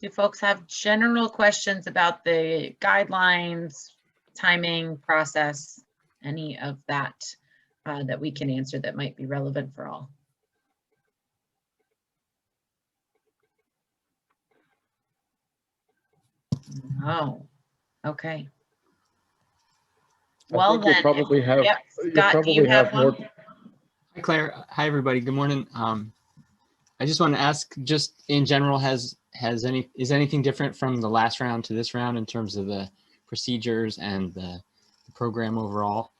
Do folks have general questions about the guidelines, timing, process, any of that that we can answer that might be relevant for all? No. Okay. Well, then you'll probably have, yep. you'll Scott, probably do you have more. one? Hi, Claire. Hi, everybody. Good morning. I just want to ask, just in general, is anything different from the last round to this round in terms of the procedures and the program overall?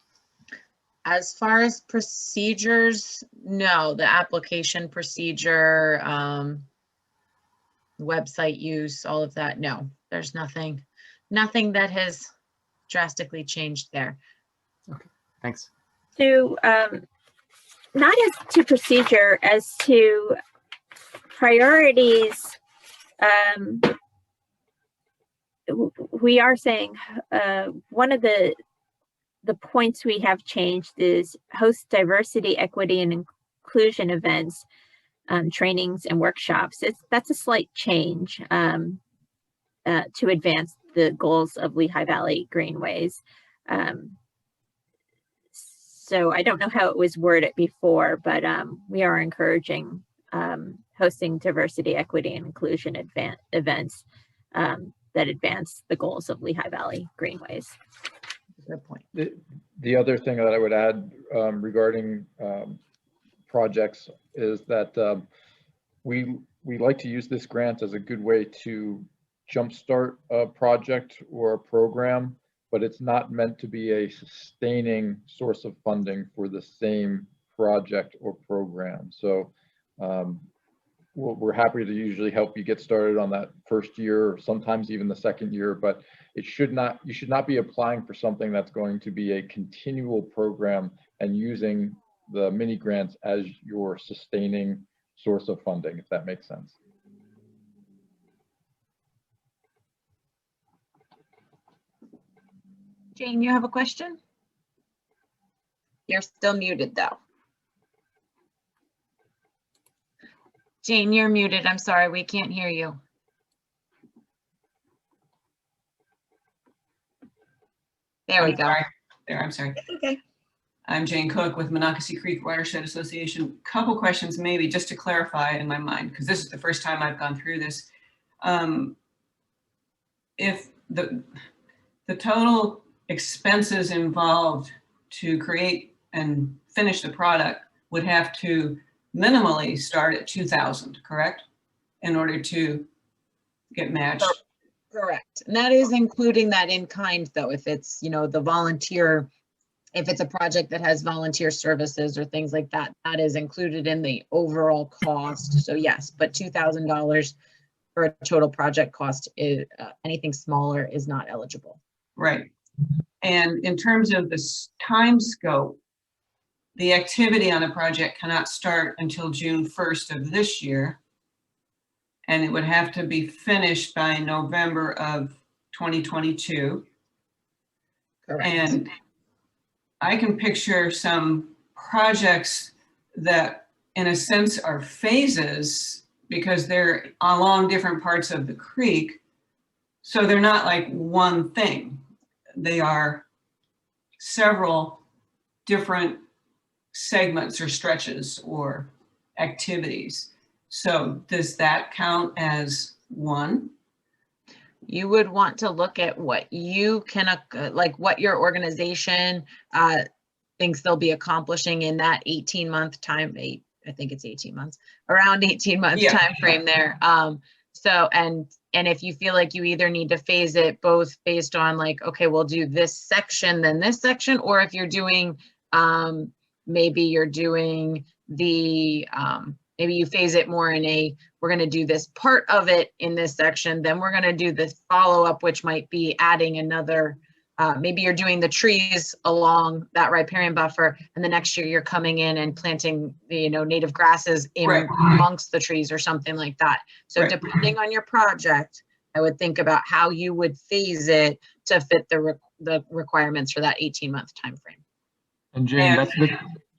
As far as procedures, no. The application procedure, website use, all of that, no. There's nothing that has drastically changed there. Okay, thanks. So, not as to procedure as to priorities, we are saying one of the points we have changed is host diversity, equity, and inclusion events, trainings, and workshops. That's a slight change to advance the goals of Lehigh Valley Greenways. So I don't know how it was worded before, but we are encouraging hosting diversity, equity, and inclusion events that advance the goals of Lehigh Valley Greenways. Good point. The other thing that I would add regarding projects is that we like to use this grant as a good way to jumpstart a project or a program, but it's not meant to be a sustaining source of funding for the same project or program. So we're happy to usually help you get started on that first year, or sometimes even the second year, but you should not be applying for something that's going to be a continual program and using the mini grants as your sustaining source of funding, if that makes sense. Jane, you have a question? You're still muted though. Jane, you're muted. I'm sorry, we can't hear you. There we go. I'm sorry. Okay. I'm Jane Cook with Monocacy Creek Watershed Association. Couple questions maybe just to clarify in my mind, because this is the first time I've gone through this. If the total expenses involved to create and finish the product would have to minimally start at 2,000, correct? In order to get matched. Correct. And that is including that in kind though, if it's, you know, the volunteer, if it's a project that has volunteer services or things like that, that is included in the overall cost. So yes, but $2,000 for a total project cost is anything smaller is not eligible. Right. And in terms of this time scope, the activity on the project cannot start until June 1st of this year. And it would have to be finished by November of 2022. Correct. And I can picture some projects that in a sense are phases because they're along different parts of the creek. So they're not like one thing. They are several different segments or stretches or activities. So does that count as one? You would want to look at what you can, like what your organization thinks they'll be accomplishing in that 18-month time, I think it's 18 months, around 18 months time frame there. So, and if you feel like you either need to phase it both based on like, okay, we'll do this section, then this section, or if you're doing, maybe you're doing the, maybe you phase it more in a, we're going to do this part of it in this section, then we're going to do this follow-up, which might be adding another, maybe you're doing the trees along that riparian buffer, and the next year you're coming in and planting, you know, native grasses in amongst the trees or something like that. So depending on your project, I would think about how you would phase it to fit the requirements for that 18-month time frame. And Jane,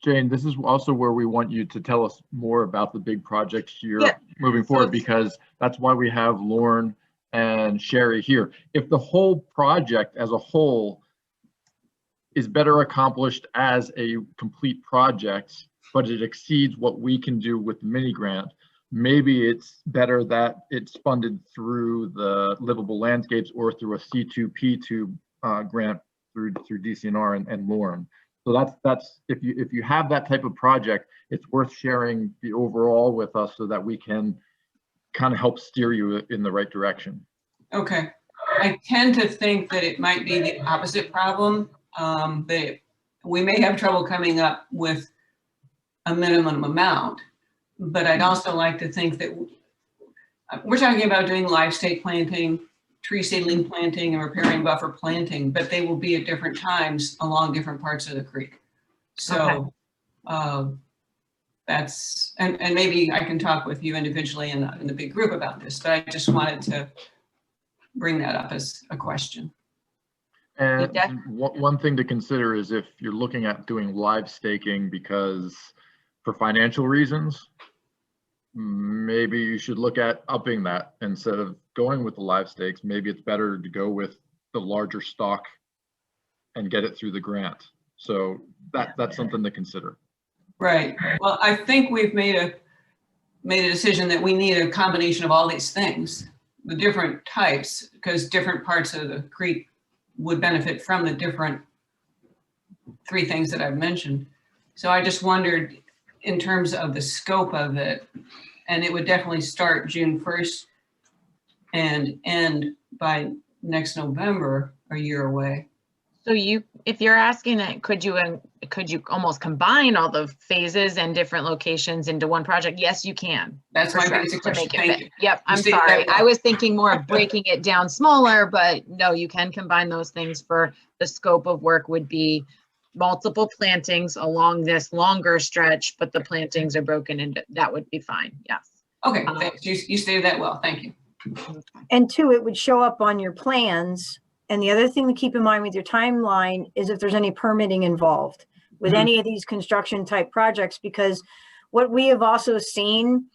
Jane, this is also where we want you to tell us more about the big projects you're Yeah. moving forward, because that's why we have Lauren and Sherry here. If the whole project as a whole is better accomplished as a complete project, but it exceeds what we can do with the mini grant, maybe it's better that it's funded through the Livable Landscapes or through a C2P2 grant through DCNR and Lauren. So that's if you have that type of project, it's worth sharing the overall with us so that we can kind of help steer you in the right direction. Okay. I tend to think that it might be the opposite problem, that we may have trouble coming up with a minimum amount, but I'd also like to think that we're talking about doing live stake planting, tree seedling planting, and repairing buffer planting, but they will be at different times along different parts of the creek. So that's, and maybe I can talk with you individually in the big group about this, but I just wanted to bring that up as a question. And one thing to consider is if you're looking at doing live staking because for financial reasons, maybe you should look at upping that instead of going with the live stakes. Maybe it's better to go with the larger stock and get it through the grant. So that's something to consider. Right. Well, I think we've made a decision that we need a combination of all these things, the different types, because different parts of the creek would benefit from the different 3 things that I've mentioned. So I just wondered in terms of the scope of it, and it would definitely start June 1st and end by next November, a year away. So if you're asking that, could you almost combine all the phases and different locations into one project? Yes, you can. That's my basic question. Thank you. Yep, I'm sorry. I was thinking more of breaking it down smaller, but no, you can combine those things. For the scope of work would be multiple plantings along this longer stretch, but the plantings are broken into, that would be fine. Yes. Okay, thanks. You stated that well. Thank you. And 2, it would show up on your plans. And the other thing to keep in mind with your timeline is if there's any permitting involved with any of these construction type projects, because what we have also seen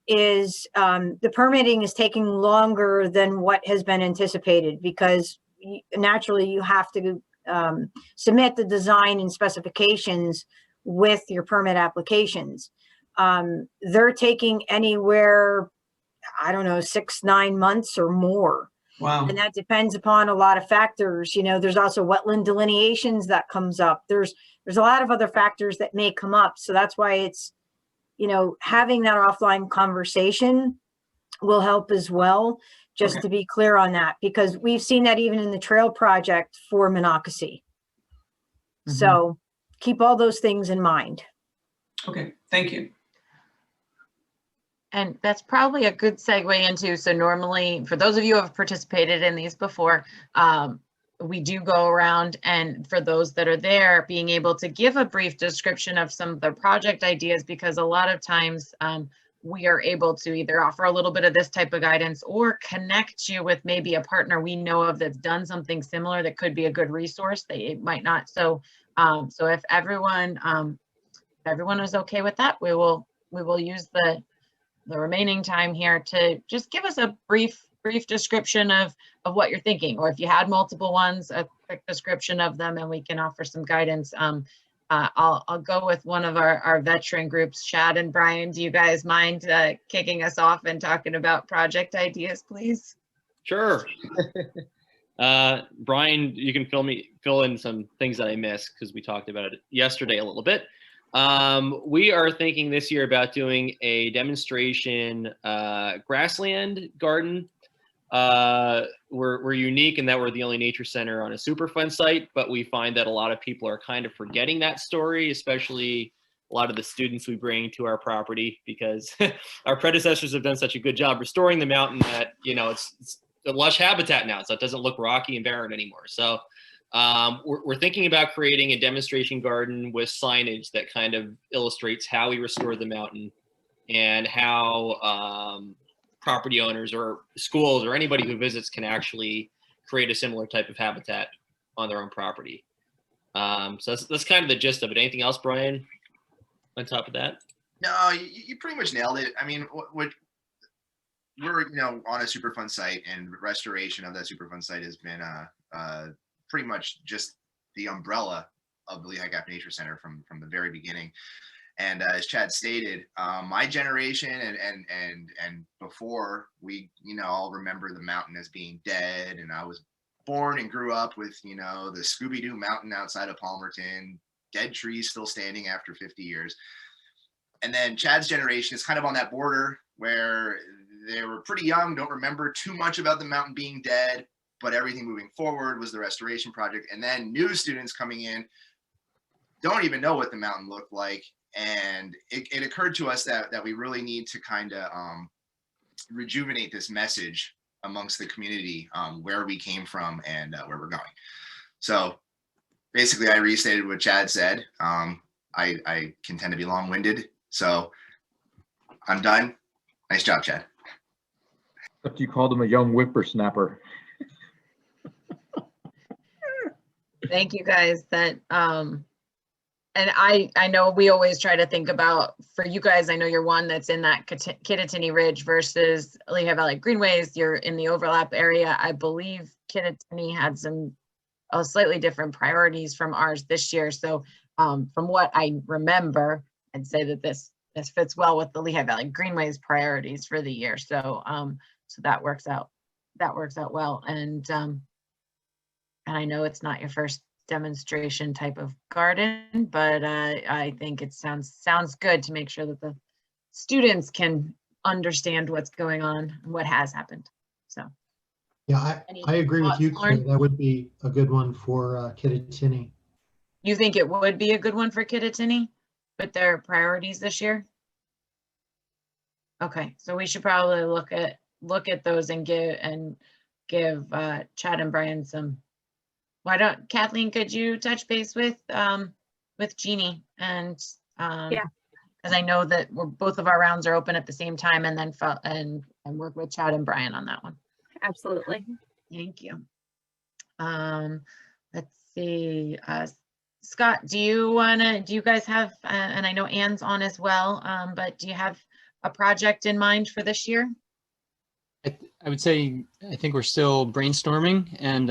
is the permitting is taking longer than what has been anticipated, because naturally you have to submit the design and specifications with your permit applications. They're taking anywhere, I don't know, 6-9 months or more. Wow. And that depends upon a lot of factors. You know, there's also wetland delineations that comes up. There's a lot of other factors that may come up. So that's why it's, you know, having that offline conversation will help as well, just to be clear on that, because we've seen that even in the trail project for Monocacy. So keep all those things in mind. Okay, thank you. And that's probably a good segue into, so normally, for those of you who have participated in these before, we do go around, and for those that are there, being able to give a brief description of some of the project ideas, because a lot of times we are able to either offer a little bit of this type of guidance or connect you with maybe a partner we know of that's done something similar that could be a good resource. They might not. So if everyone is okay with that, we will use the remaining time here to just give us a brief description of what you're thinking, or if you had multiple ones, a quick description of them, and we can offer some guidance. I'll go with one of our veteran groups. Chad and Brian, do you guys mind kicking us off and talking about project ideas, please? Sure. Brian, you can fill in some things that I missed, because we talked about it yesterday a little bit. We are thinking this year about doing a demonstration grassland garden. We're unique in that we're the only nature center on a Superfund site, but we find that a lot of people are kind of forgetting that story, especially a lot of the students we bring to our property, because our predecessors have done such a good job restoring the mountain that, you know, it's a lush habitat now, so it doesn't look rocky and barren anymore. So we're thinking about creating a demonstration garden with signage that kind of illustrates how we restore the mountain and how property owners or schools or anybody who visits can actually create a similar type of habitat on their own property. So that's kind of the gist of it. Anything else, Brian? on top of that? No, you pretty much nailed it. I mean, what we're on a Superfund site, and restoration of that Superfund site has been pretty much just the umbrella of the Lehigh Gap Nature Center from the very beginning. And as Chad stated, my generation and before, we all remember the mountain as being dead, and I was born and grew up with the Scooby-Doo mountain outside of Palmerton, dead trees still standing after 50 years. And then Chad's generation is kind of on that border where they were pretty young, don't remember too much about the mountain being dead, but everything moving forward was the restoration project. And then new students coming in don't even know what the mountain looked like. And it occurred to us that we really need to kind of rejuvenate this message amongst the community, where we came from and where we're going. So basically, I restated what Chad said. I can tend to be long-winded, so I'm done. Nice job, Chad. Except you called him a young whippersnapper. Thank you guys. That and I know we always try to think about, for you guys, I know you're one that's in that Kittatinny Ridge versus Lehigh Valley Greenways. You're in the overlap area. I believe Kittatinny had some slightly different priorities from ours this year. So from what I remember, I'd say that this fits well with the Lehigh Valley Greenways priorities for the year. So so that works out well. And I know it's not your first demonstration type of garden, but I think it sounds good to make sure that the students can understand what's going on and what has happened. So yeah, I agree with you, Claire. That would be a good one for Kittatinny. You think it would be a good one for Kittatinny with their priorities this year? Okay, so we should probably look at those and give Chad and Brian some. Why don't, Kathleen, could you touch base with Jeannie and Yeah, because I know that both of our rounds are open at the same time, and then and work with Chad and Brian on that one. absolutely. Thank you. Let's see, Scott, do you guys have, and I know Ann's on as well, but do you have a project in mind for this year? I would say, I think we're still brainstorming, and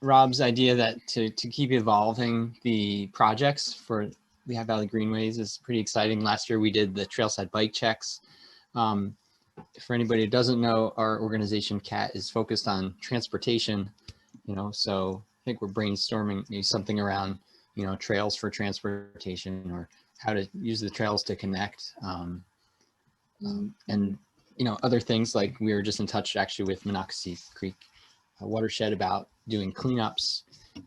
Rob's idea that to keep evolving the projects for Lehigh Valley Greenways is pretty exciting. Last year we did the trailside bike checks. For anybody who doesn't know, our organization CAT is focused on transportation, so I think we're brainstorming maybe something around, trails for transportation, or how to use the trails to connect. And other things, like we were just in touch actually with Monocacy Creek watershed about doing cleanups,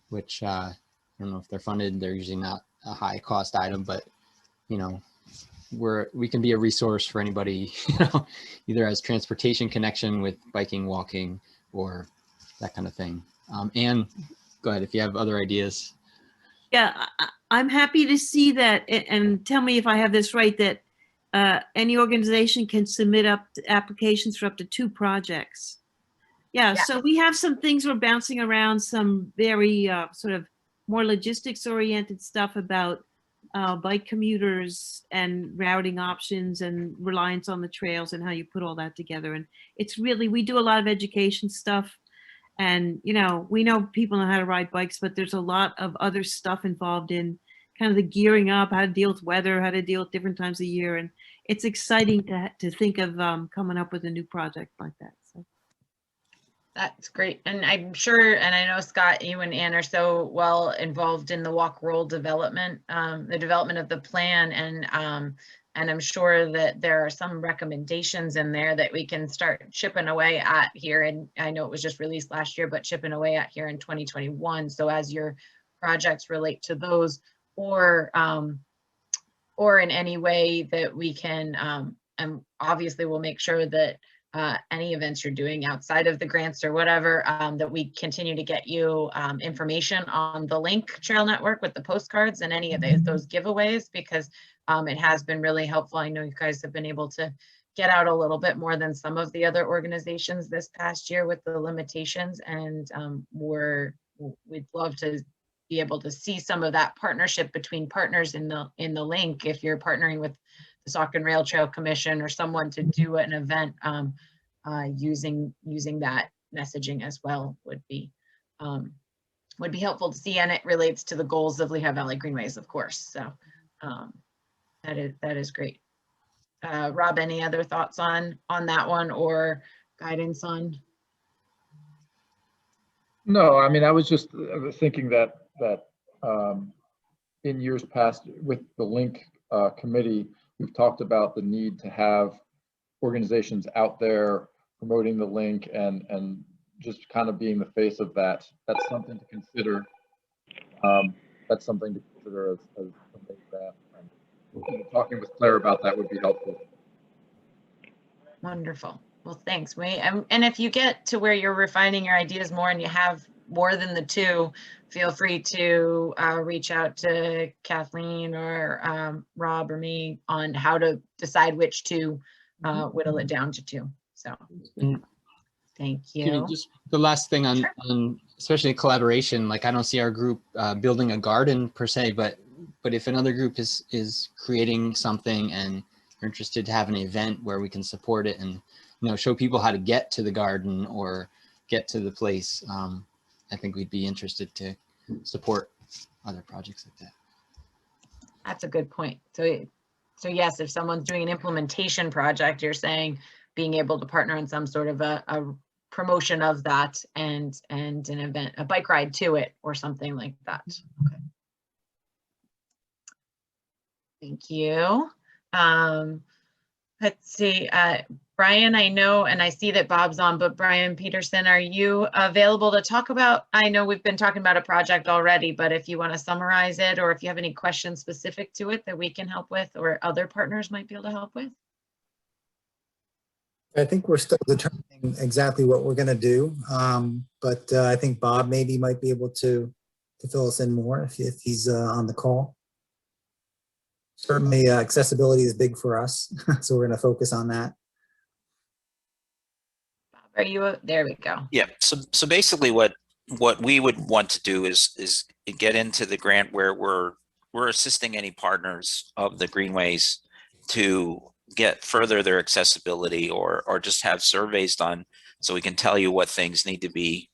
which I don't know if they're funded. They're usually not a high cost item, but we can be a resource for anybody, either as transportation connection with biking, walking, or that kind of thing. Anne, go ahead if you have other ideas. Yeah, I'm happy to see that, and tell me if I have this right, that any organization can submit applications for up to 2 projects. Yeah, so we have some things we're bouncing around, some very sort of more logistics oriented stuff about bike commuters and routing options and reliance on the trails and how you put all that together. And it's really, we do a lot of education stuff, and we know people know how to ride bikes, but there's a lot of other stuff involved in kind of the gearing up, how to deal with weather, how to deal with different times of year. And it's exciting to think of coming up with a new project like that. So. That's great. And I'm sure, and I know, Scott, you and Ann are so well involved in the walk roll development, the development of the plan. And I'm sure that there are some recommendations in there that we can start chipping away at here. And I know it was just released last year, but chipping away at here in 2021. So as your projects relate to those, or in any way that we can, and obviously we'll make sure that any events you're doing outside of the grants or whatever, that we continue to get you information on the Link Trail Network with the postcards and any of those giveaways, because it has been really helpful. I know you guys have been able to get out a little bit more than some of the other organizations this past year with the limitations, and we'd love to be able to see some of that partnership between partners in the link. If you're partnering with the Saucon Rail Trail Commission or someone to do an event, using that messaging as well would be helpful to see, and it relates to the goals of Lehigh Valley Greenways, of course. So that is great. Rob, any other thoughts on that one or guidance on? No, I mean, I was just thinking that in years past with the link committee, we've talked about the need to have organizations out there promoting the link and just kind of being the face of that. That's something to consider. That's something to consider as a big grant. And talking with Claire about that would be helpful. Wonderful. Well, thanks. And if you get to where you're refining your ideas more and you have more than the two, feel free to reach out to Kathleen or Rob or me on how to decide which to whittle it down to two. So thank you. Just the last thing on, Sure. on especially collaboration, like I don't see our group building a garden per se, but if another group is creating something and you're interested to have an event where we can support it and show people how to get to the garden or get to the place, I think we'd be interested to support other projects like that. That's a good point. So yes, if someone's doing an implementation project, you're saying being able to partner in some sort of a promotion of that and an event, a bike ride to it or something like that. Okay. Thank you. Let's see, Brian, I know, and I see that Bob's on, but Brian Peterson, are you available to talk about, I know we've been talking about a project already, but if you want to summarize it or if you have any questions specific to it that we can help with or other partners might be able to help with? I think we're still determining exactly what we're going to do, but I think Bob maybe might be able to fill us in more if he's on the call. Certainly accessibility is big for us, so we're going to focus on that. Bob, are you, there we go. Yeah, so basically what we would want to do is get into the grant where we're assisting any partners of the Greenways to get further their accessibility or just have surveys done so we can tell you what things need to be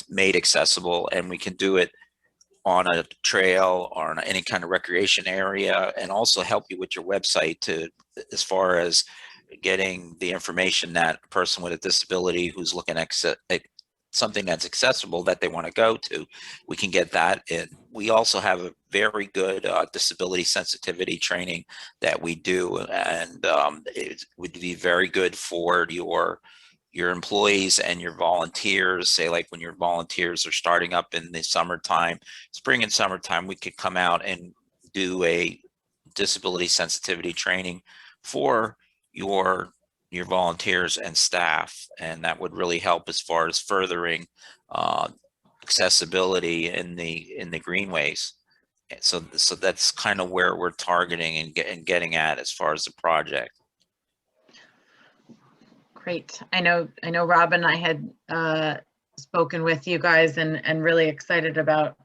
made accessible, and we can do it on a trail or on any kind of recreation area, and also help you with your website to as far as getting the information that a person with a disability who's looking at something that's accessible that they want to go to, we can get that in. We also have a very good disability sensitivity training that we do, and it would be very good for your employees and your volunteers. Say like when your volunteers are starting up in the summertime, spring and summertime, we could come out and do a disability sensitivity training for your volunteers and staff, and that would really help as far as furthering accessibility in the Greenways. So that's kind of where we're targeting and getting at as far as the project. Great. I know Rob and I had spoken with you guys and really excited about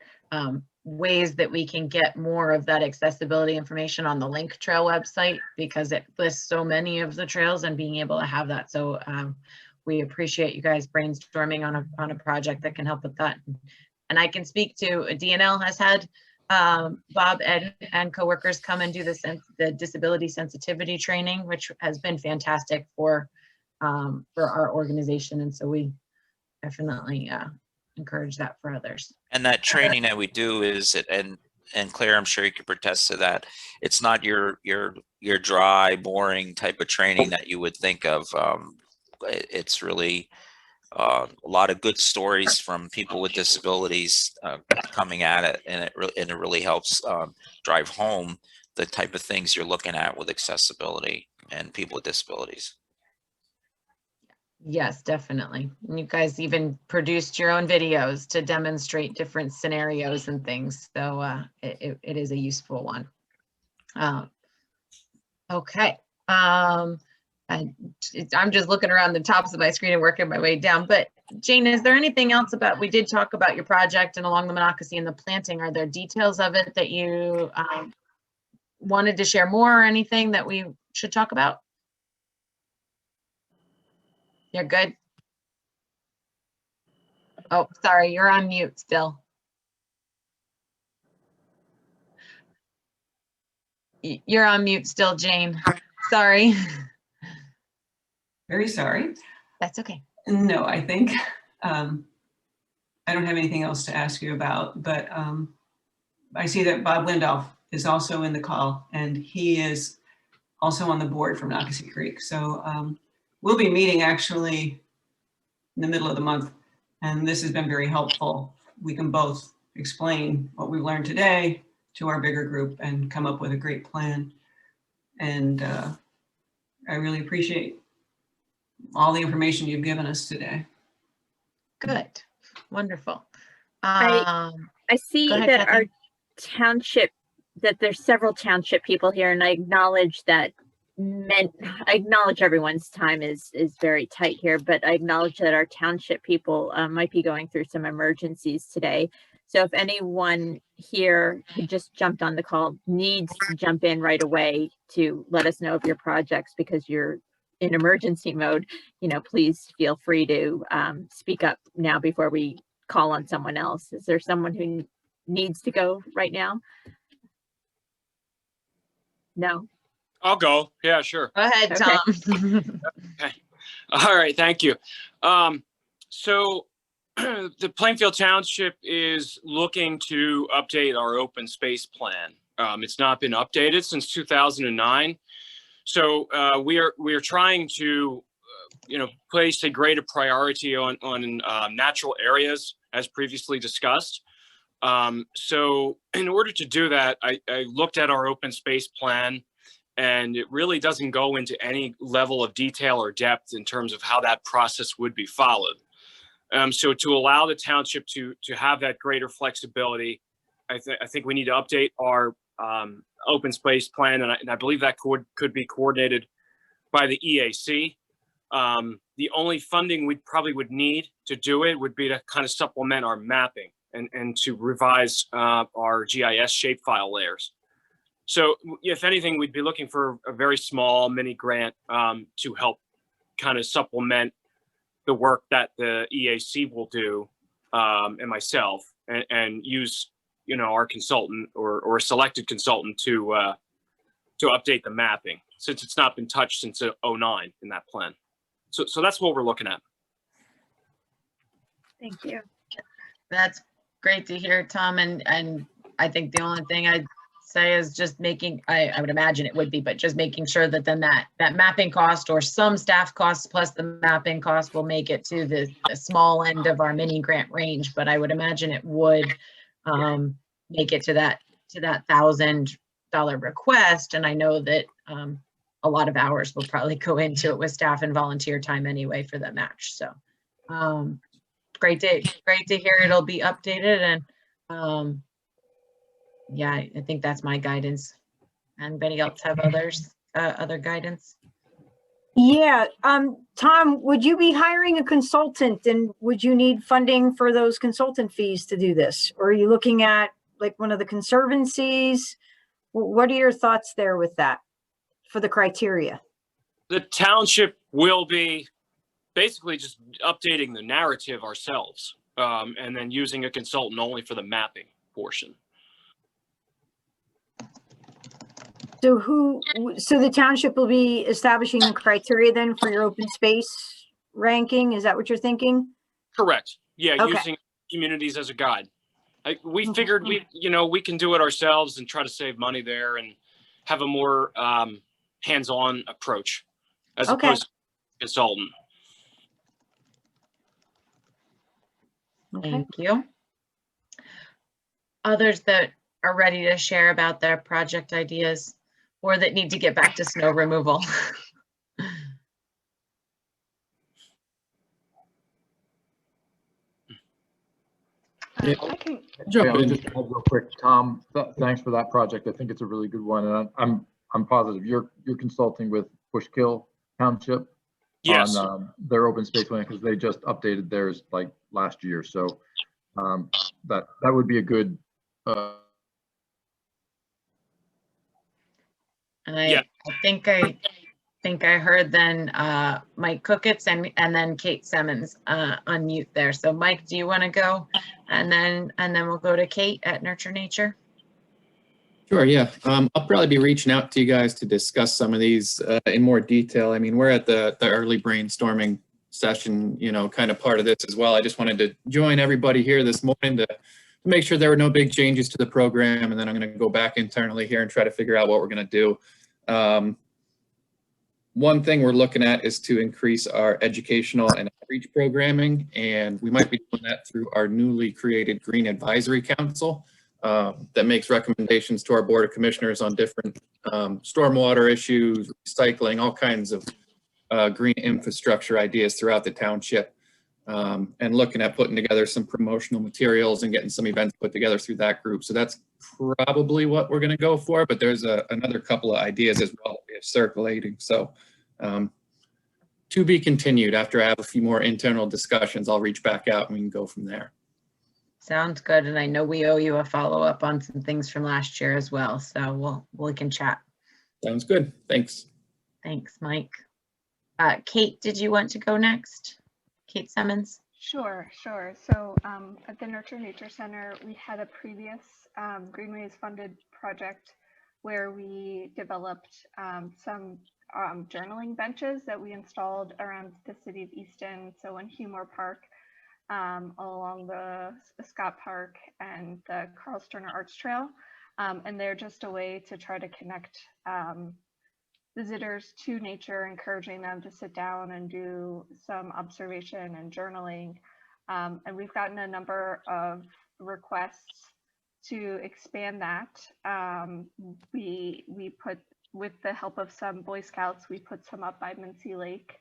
ways that we can get more of that accessibility information on the Link Trail website, because it lists so many of the trails and being able to have that. So we appreciate you guys brainstorming on a project that can help with that. And I can speak to DNL has had Bob, Ed, and coworkers come and do the disability sensitivity training, which has been fantastic for our organization. And so we definitely encourage that for others. And that training that we do is, and Claire, I'm sure you could attest to that, it's not your dry, boring type of training that you would think of. It's really a lot of good stories from people with disabilities coming at it, and it really helps drive home the type of things you're looking at with accessibility and people with disabilities. Yes, definitely. And you guys even produced your own videos to demonstrate different scenarios and things. So it is a useful one. Okay. I'm just looking around the tops of my screen and working my way down. But Jane, is there anything else about, we did talk about your project and along the Monocacy and the planting. Are there details of it that you wanted to share more, or anything that we should talk about? You're good. Oh, sorry, you're on mute still. You're on mute still, Jane. Sorry. Very sorry. That's okay. No, I think I don't have anything else to ask you about, but I see that Bob Lindolf is also in the call, and he is also on the board from Monocacy Creek. So we'll be meeting actually in the middle of the month, and this has been very helpful. We can both explain what we've learned today to our bigger group and come up with a great plan. And I really appreciate all the information you've given us today. Good. Wonderful. I see go ahead, that our Kathy. township, that there's several township people here, and I acknowledge that I acknowledge everyone's time is very tight here, but I acknowledge that our township people might be going through some emergencies today. So if anyone here who just jumped on the call needs to jump in right away to let us know of your projects because you're in emergency mode, you know, please feel free to speak up now before we call on someone else. Is there someone who needs to go right now? No. I'll go. Yeah, sure. Go ahead, Okay. Tom. Okay. All right. Thank you. So the Plainfield Township is looking to update our open space plan. It's not been updated since 2009. So we are trying to, place a greater priority on natural areas as previously discussed. So in order to do that, I looked at our open space plan, and it really doesn't go into any level of detail or depth in terms of how that process would be followed. So to allow the township to have that greater flexibility, I think we need to update our open space plan, and I believe that could be coordinated by the EAC. The only funding we probably would need to do it would be to kind of supplement our mapping and to revise our GIS shapefile layers. So if anything, we'd be looking for a very small mini grant to help kind of supplement the work that the EAC will do and myself, and use our consultant or a selected consultant to update the mapping, since it's not been touched since 2009 in that plan. So that's what we're looking at. Thank you. That's great to hear, Tom. And I think the only thing I'd say is just making, I would imagine it would be, but just making sure that then that mapping cost or some staff costs plus the mapping cost will make it to the small end of our mini grant range. But I would imagine it would make it to that $1,000 request. And I know that a lot of hours will probably go into it with staff and volunteer time anyway for the match. So great to hear it'll be updated. And yeah, I think that's my guidance. Anybody else have other guidance? Yeah, Tom, would you be hiring a consultant, and would you need funding for those consultant fees to do this? Or are you looking at like one of the conservancies? What are your thoughts there with that for the criteria? The township will be basically just updating the narrative ourselves, and then using a consultant only for the mapping portion. So the township will be establishing the criteria then for your open space ranking? Is that what you're thinking? Correct. Yeah, Okay. using communities as a guide. We figured we can do it ourselves and try to save money there and have a more hands-on approach as opposed to consultant. Thank you. Others that are ready to share about their project ideas or that need to get back to snow removal. Yeah, I'll just add real quick, Tom. Thanks for that project. I think it's a really good one, and I'm positive you're consulting with Bushkill Township Yes. on their open space plan, because they just updated theirs like last year. So that would be a good. And I think I heard then Mike Cookitz and then Kate Simmons unmute there. So Mike, do you want to go? And then we'll go to Kate at Nurture Nature. Sure, yeah. I'll probably be reaching out to you guys to discuss some of these in more detail. I mean, we're at the early brainstorming session, you know, kind of part of this as well. I just wanted to join everybody here this morning to make sure there were no big changes to the program, and then I'm going to go back internally here and try to figure out what we're going to do. One thing we're looking at is to increase our educational and outreach programming, and we might be doing that through our newly created Green Advisory Council that makes recommendations to our Board of Commissioners on different stormwater issues, recycling, all kinds of green infrastructure ideas throughout the township, and looking at putting together some promotional materials and getting some events put together through that group. So that's probably what we're going to go for, but there's another couple of ideas as well that we have circulating. So to be continued. After I have a few more internal discussions, I'll reach back out and we can go from there. Sounds good. And I know we owe you a follow-up on some things from last year as well. So we can chat. Sounds good. Thanks. Thanks, Mike. Kate, did you want to go next? Kate Simmons? Sure. So at the Nurture Nature Center, we had a previous Greenways funded project where we developed some journaling benches that we installed around the city of Easton. So in Humor Park, along the Scott Park and the Carl Sterner Arts Trail. And they're just a way to try to connect visitors to nature, encouraging them to sit down and do some observation and journaling. And we've gotten a number of requests to expand that. We put, with the help of some Boy Scouts, we put some up by Mincy Lake.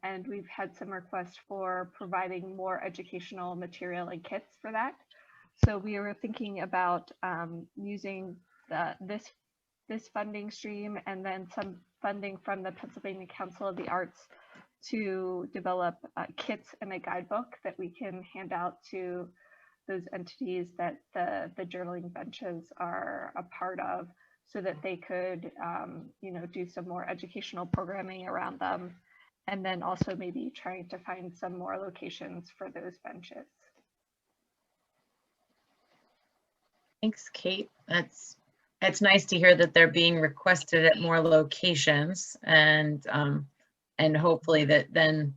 And we've had some requests for providing more educational material and kits for that. So we were thinking about using this funding stream and then some funding from the Pennsylvania Council of the Arts to develop kits and a guidebook that we can hand out to those entities that the journaling benches are a part of, so that they could do some more educational programming around them. And then also maybe trying to find some more locations for those benches. Thanks, Kate. It's nice to hear that they're being requested at more locations, and hopefully that then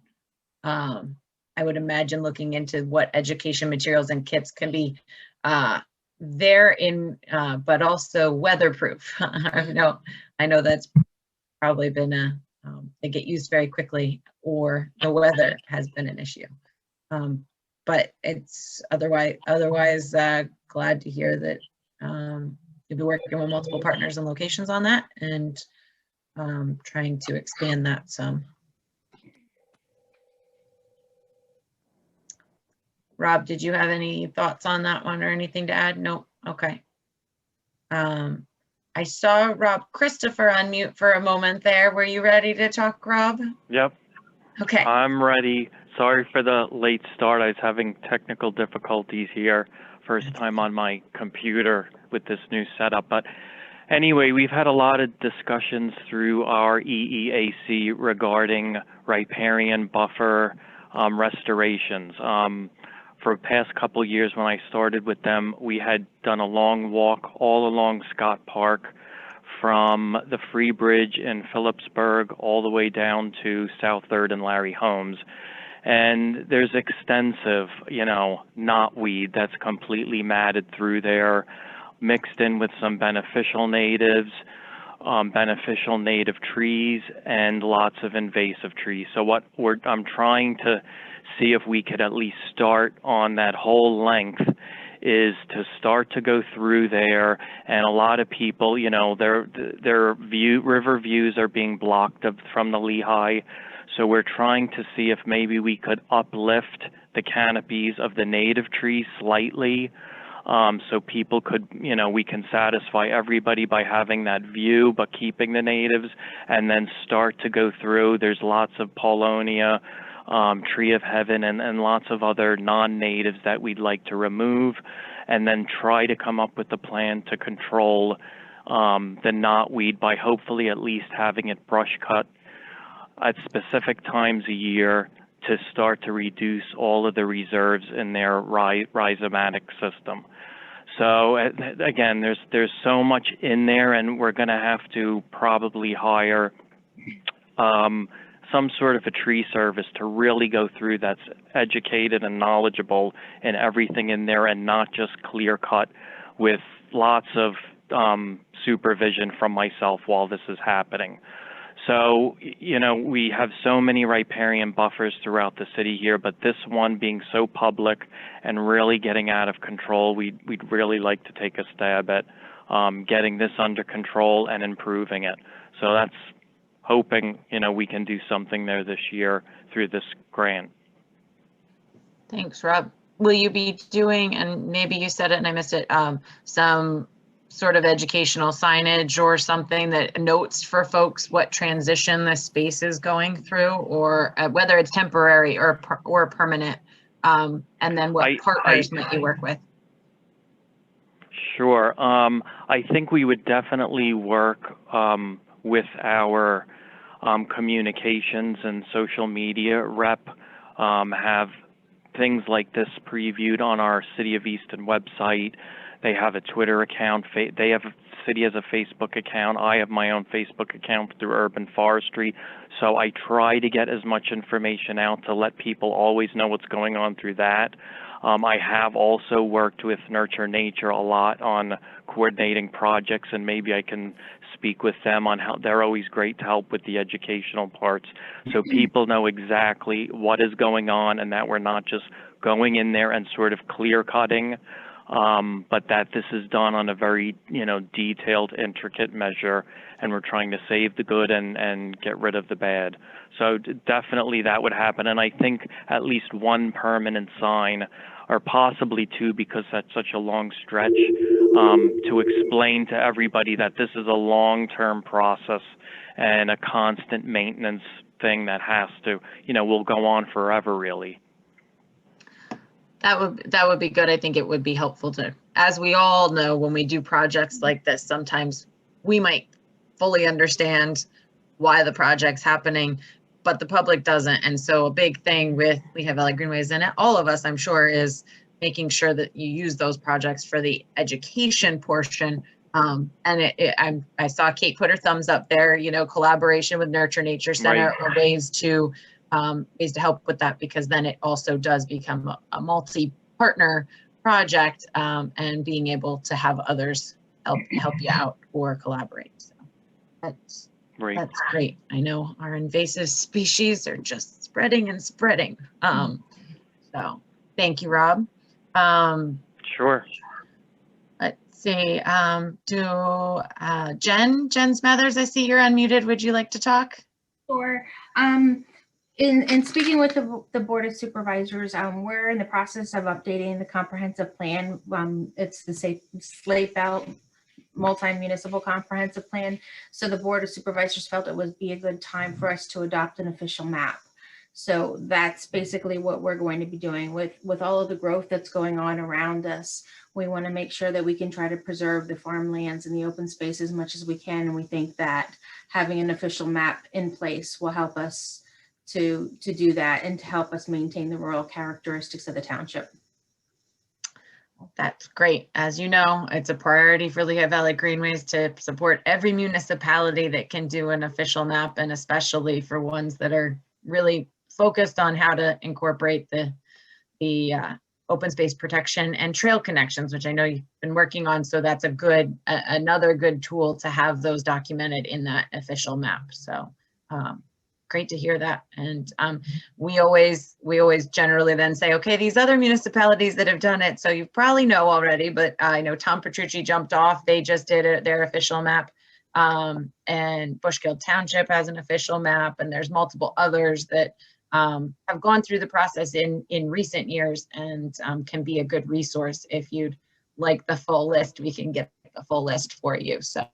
I would imagine looking into what education materials and kits can be there in, but also weatherproof. I know that's probably been they get used very quickly, or the weather has been an issue. But it's otherwise glad to hear that you'll be working with multiple partners and locations on that, and trying to expand that some. Rob, did you have any thoughts on that one or anything to add? No. Okay. I saw Rob Christopher unmute for a moment there. Were you ready to talk, Rob? Yep. Okay. I'm ready. Sorry for the late start. I was having technical difficulties here. First time on my computer with this new setup. But anyway, we've had a lot of discussions through our EEAC regarding riparian buffer restorations. For the past couple years when I started with them, we had done a long walk all along Scott Park from the Free Bridge in Phillipsburg all the way down to South 3rd and Larry Holmes. And there's extensive, knotweed that's completely matted through there, mixed in with some beneficial natives, beneficial native trees, and lots of invasive trees. So what I'm trying to see if we could at least start on that whole length is to start to go through there. And a lot of people, their river views are being blocked from the Lehigh. So we're trying to see if maybe we could uplift the canopies of the native trees slightly, So people could, we can satisfy everybody by having that view, but keeping the natives, and then start to go through. There's lots of Paulonia, Tree of Heaven, and lots of other non-natives that we'd like to remove, and then try to come up with a plan to control the knotweed by hopefully at least having it brush cut at specific times a year to start to reduce all of the reserves in their rhizomatic system. So again, there's so much in there, and we're going to have to probably hire some sort of a tree service to really go through that's educated and knowledgeable in everything in there, and not just clear cut with lots of supervision from myself while this is happening. So, we have so many riparian buffers throughout the city here, but this one being so public and really getting out of control, we'd really like to take a stab at getting this under control and improving it. So that's hoping, we can do something there this year through this grant. Thanks, Rob. Will you be doing, and maybe you said it and I missed it, some sort of educational signage or something that notes for folks what transition the space is going through, or whether it's temporary or permanent, and then what partners might you work with? Sure. I think we would definitely work with our communications and social media rep, have things like this previewed on our City of Easton website. They have a Twitter account. City has a Facebook account. I have my own Facebook account through Urban Forestry. So I try to get as much information out to let people always know what's going on through that. I have also worked with Nurture Nature a lot on coordinating projects, and maybe I can speak with them on how they're always great to help with the educational parts, so people know exactly what is going on and that we're not just going in there and sort of clear cutting, but that this is done on a very, detailed, intricate measure, and we're trying to save the good and get rid of the bad. So definitely that would happen. And I think at least one permanent sign, or possibly two, because that's such a long stretch, to explain to everybody that this is a long-term process and a constant maintenance thing that has to, will go on forever, really. That would be good. I think it would be helpful to, as we all know, when we do projects like this, sometimes we might fully understand why the project's happening, but the public doesn't. And so a big thing with Lehigh Valley Greenways and all of us, I'm sure, is making sure that you use those projects for the education portion. And I saw Kate put her thumbs up there, collaboration with Nurture Nature Center, right, or ways to help with that, because then it also does become a multi-partner project, and being able to have others help you out or collaborate. So that's great. I know our invasive species are just spreading and spreading. So thank you, Rob. Sure. Let's see. Jen Smathers, I see you're unmuted. Would you like to talk? Sure. In speaking with the Board of Supervisors, we're in the process of updating the comprehensive plan. It's the Slate Belt multi-municipal comprehensive plan. So the Board of Supervisors felt it would be a good time for us to adopt an official map. So that's basically what we're going to be doing with all of the growth that's going on around us. We want to make sure that we can try to preserve the farmlands and the open space as much as we can. And we think that having an official map in place will help us to do that and to help us maintain the rural characteristics of the township. That's great. As you know, it's a priority for Lehigh Valley Greenways to support every municipality that can do an official map, and especially for ones that are really focused on how to incorporate the open space protection and trail connections, which I know you've been working on. So that's another good tool to have those documented in that official map. So great to hear that. And we always generally then say, okay, these other municipalities that have done it, so you probably know already, but I know Tom Petrucci jumped off. They just did their official map. And Bushkill Township has an official map, and there's multiple others that have gone through the process in recent years, and can be a good resource if you'd like the full list, we can get the full list for you. So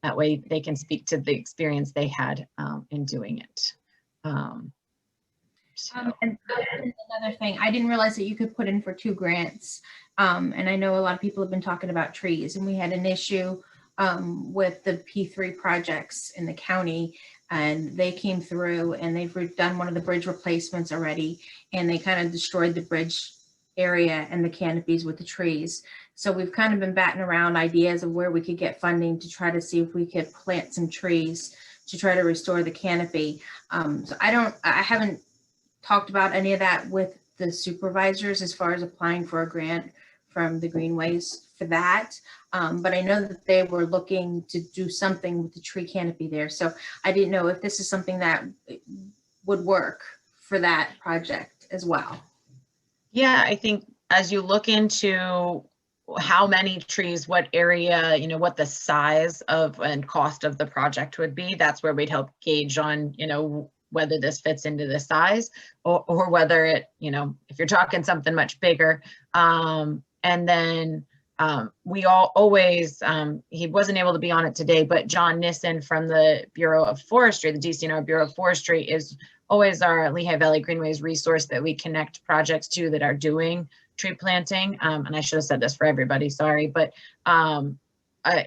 that way they can speak to the experience they had in doing it. And another thing, I didn't realize that you could put in for 2 grants. And I know a lot of people have been talking about trees, and we had an issue with the P3 projects in the county, and they came through and they've done one of the bridge replacements already, and they kind of destroyed the bridge area and the canopies with the trees. So we've kind of been batting around ideas of where we could get funding to try to see if we could plant some trees to try to restore the canopy. So I haven't talked about any of that with the supervisors as far as applying for a grant from the Greenways for that. But I know that they were looking to do something with the tree canopy there. So I didn't know if this is something that would work for that project as well. Yeah, I think as you look into how many trees, what area, you know, what the size of and cost of the project would be, that's where we'd help gauge on, you know, whether this fits into the size or whether it, you know, if you're talking something much bigger. And then we always, he wasn't able to be on it today, but John Nissen from the Bureau of Forestry, the DCNR Bureau of Forestry, is always our Lehigh Valley Greenways resource that we connect projects to that are doing tree planting. And I should have said this for everybody, sorry, but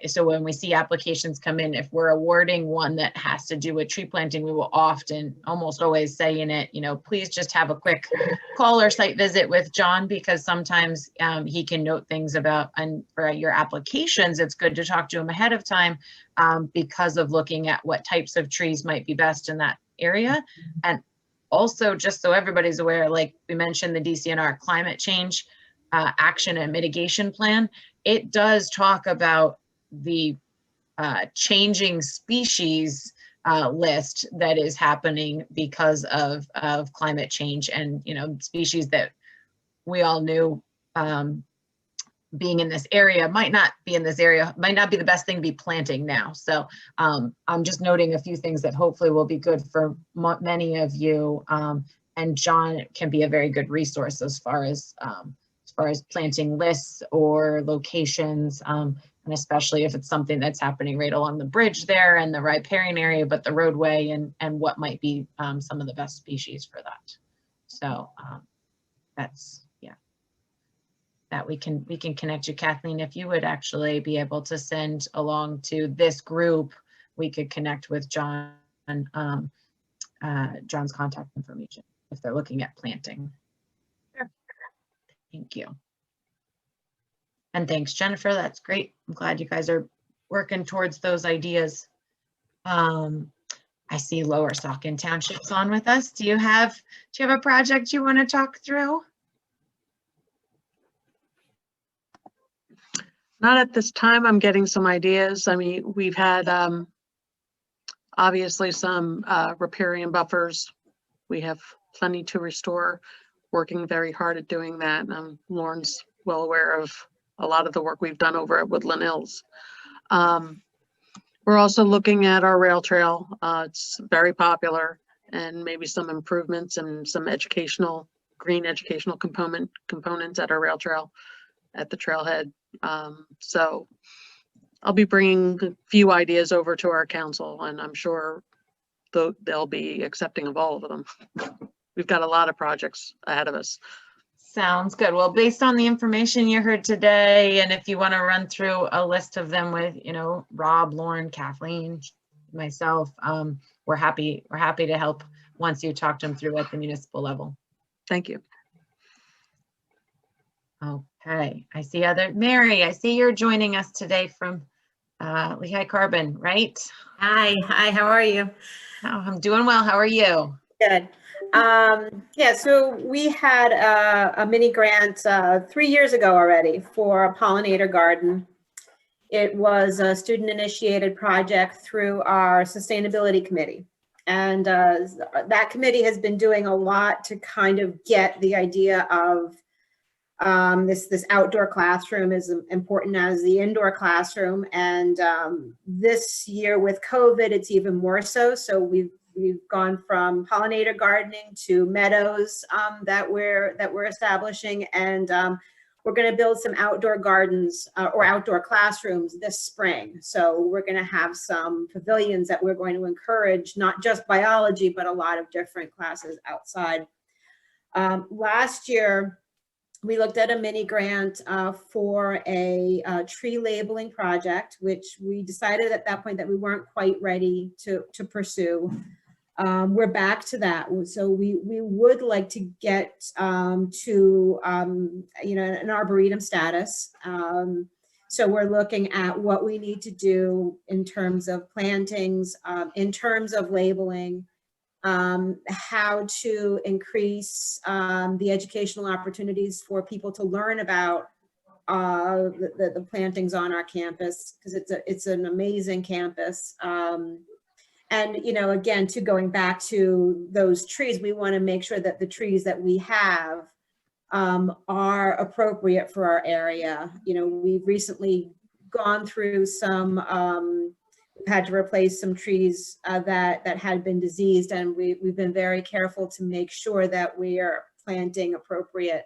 so when we see applications come in, if we're awarding one that has to do with tree planting, we will often, almost always say in it, you know, please just have a quick call or site visit with John, because sometimes he can note things about, and for your applications, it's good to talk to him ahead of time because of looking at what types of trees might be best in that area. And also, just so everybody's aware, like we mentioned, the DCNR climate change action and mitigation plan, it does talk about the changing species list that is happening because of climate change, and, you know, species that we all knew being in this area might not be in this area, might not be the best thing to be planting now. So I'm just noting a few things that hopefully will be good for many of you. And John can be a very good resource as far as planting lists or locations, and especially if it's something that's happening right along the bridge there and the riparian area, but the roadway and what might be some of the best species for that. So that's, yeah, that we can connect you. Kathleen, if you would actually be able to send along to this group, we could connect with John, John's contact information if they're looking at planting. Sure. Thank you. And thanks, Jennifer. That's great. I'm glad you guys are working towards those ideas. I see Lower Saucon Township's on with us. Do you have a project you want to talk through? Not at this time. I'm getting some ideas. I mean, we've had obviously some riparian buffers. We have plenty to restore, working very hard at doing that. Lauren's well aware of a lot of the work we've done over at Woodland Hills. We're also looking at our rail trail. It's very popular, and maybe some improvements and some green educational components at our rail trail at the trailhead. So I'll be bringing a few ideas over to our council, and I'm sure they'll be accepting of all of them. We've got a lot of projects ahead of us. Sounds good. Well, based on the information you heard today, and if you want to run through a list of them with, you know, Rob, Lauren, Kathleen, myself, we're happy to help once you talk to them through at the municipal level. Thank you. Okay, I see Mary, I see you're joining us today from Lehigh Carbon, right? Hi, how are you? Oh, I'm doing well. How are you? Good. Yeah, so we had a mini grant 3 years ago already for a pollinator garden. It was a student initiated project through our sustainability committee. And that committee has been doing a lot to kind of get the idea of this outdoor classroom is important as the indoor classroom. And this year with COVID, it's even more so. So we've gone from pollinator gardening to meadows that we're establishing, and we're going to build some outdoor gardens or outdoor classrooms this spring. So we're going to have some pavilions that we're going to encourage, not just biology, but a lot of different classes outside. Last year, we looked at a mini grant for a tree labeling project, which we decided at that point that we weren't quite ready to pursue. We're back to that. So we would like to get to, an arboretum status. So we're looking at what we need to do in terms of plantings, in terms of labeling, how to increase the educational opportunities for people to learn about the plantings on our campus, because it's an amazing campus. And, again, going back to those trees, we want to make sure that the trees that we have are appropriate for our area. We've recently gone through some, we've had to replace some trees that had been diseased, and we've been very careful to make sure that we are planting appropriate,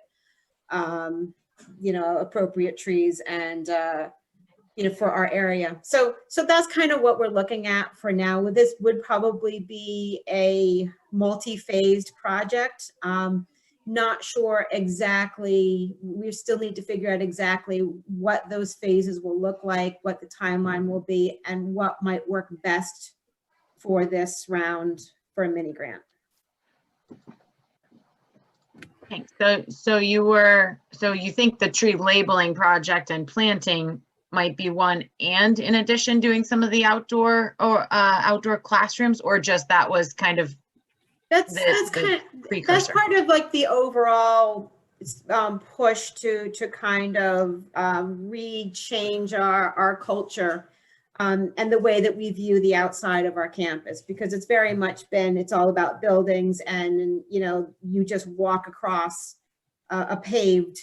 appropriate trees and, for our area. So that's kind of what we're looking at for now. This would probably be a multi-phased project. Not sure exactly, we still need to figure out exactly what those phases will look like, what the timeline will be, and what might work best for this round for a mini grant. Thanks. So you think the tree labeling project and planting might be one, and in addition doing some of the outdoor or outdoor classrooms, or just that was kind of that's part of like the overall push to kind of re-change our culture and the way that we view the outside of our campus, because it's very much been, it's all about buildings, and you just walk across a paved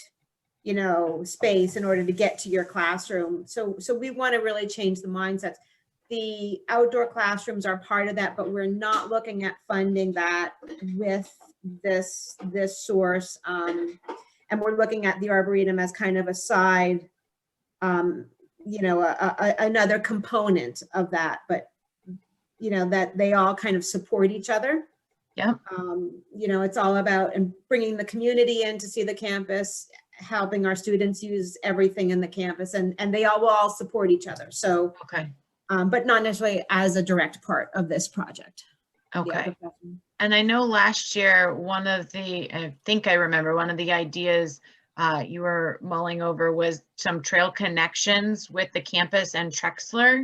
space in order to get to your classroom. So we want to really change the mindsets. The outdoor classrooms are part of that, but we're not looking at funding that with this source. And we're looking at the Arboretum as kind of a side, another component of that, but that they all kind of support each other. Yeah. It's all about bringing the community in to see the campus, helping our students use everything in the campus, and they will all support each other. So, okay. But not necessarily as a direct part of this project. Okay. And I know last year, I think I remember one of the ideas you were mulling over was some trail connections with the campus and Trexler.